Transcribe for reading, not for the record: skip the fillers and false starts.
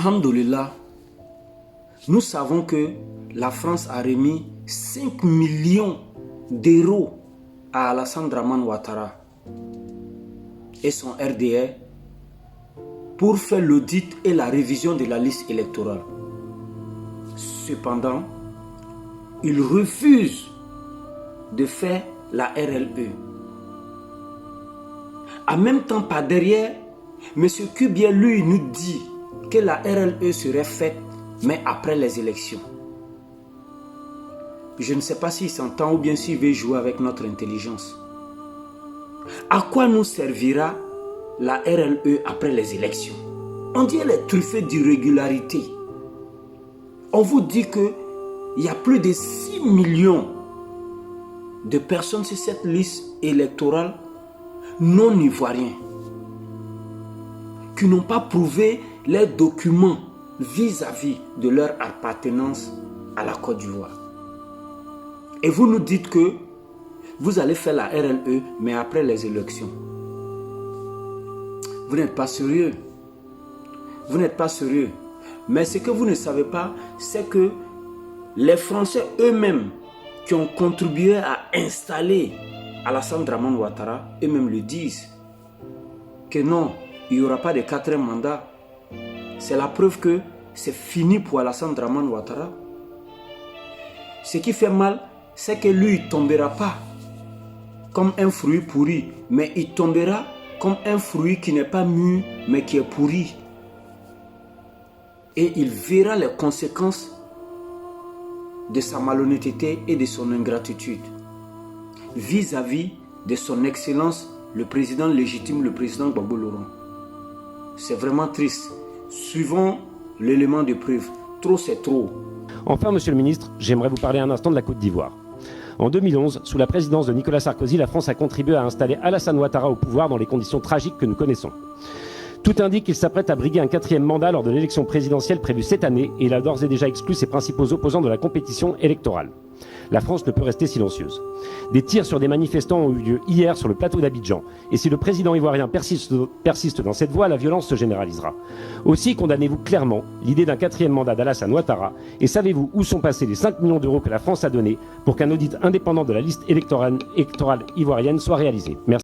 Alhamdulillah, nous savons que la France a remis 5 millions d'euros à Alassane Dramane Ouattara et son RDR pour faire l'audit et la révision de la liste électorale. Cependant, il refuse de faire la RLE. En même temps, par derrière, M. Kubier, lui, nous dit que la RLE serait faite, mais après les élections. Je ne sais pas s'il s'entend ou bien s'il veut jouer avec notre intelligence. À quoi nous servira la RLE après les élections? On dit qu'elle est truffée d'irrégularités. On vous dit qu'il y a plus de 6 millions de personnes sur cette liste électorale non ivoiriens qui n'ont pas prouvé les documents vis-à-vis de leur appartenance à la Côte d'Ivoire. Et vous nous dites que vous allez faire la RLE, mais après les élections. Vous n'êtes pas sérieux. Vous n'êtes pas sérieux. Mais ce que vous ne savez pas, c'est que les Français eux-mêmes qui ont contribué à installer Alassane Dramane Ouattara, eux-mêmes le disent. Que non, il n'y aura pas de 4e mandat. C'est la preuve que c'est fini pour Alassane Dramane Ouattara. Ce qui fait mal, c'est que lui, il ne tombera pas comme un fruit pourri, mais il tombera comme un fruit qui n'est pas mûr, mais qui est pourri. Et il verra les conséquences de sa malhonnêteté et de son ingratitude vis-à-vis de son excellence, le président légitime, le président Gbagbo Laurent. C'est vraiment triste. Suivons l'élément de preuve. Trop, c'est trop. Enfin, monsieur le ministre, j'aimerais vous parler un instant de la Côte d'Ivoire. En 2011, sous la présidence de Nicolas Sarkozy, la France a contribué à installer Alassane Ouattara au pouvoir dans les conditions tragiques que nous connaissons. Tout indique qu'il s'apprête à briguer un 4e mandat lors de l'élection présidentielle prévue cette année et il a d'ores et déjà exclu ses principaux opposants de la compétition électorale. La France ne peut rester silencieuse. Des tirs sur des manifestants ont eu lieu hier sur le plateau d'Abidjan. Et si le président ivoirien persiste dans cette voie, la violence se généralisera. Aussi condamnez-vous clairement l'idée d'un 4e mandat d'Alassane Ouattara et savez-vous où sont passés les 5 millions d'euros que la France a donnés pour qu'un audit indépendant de la liste électorale ivoirienne soit réalisé. Merci.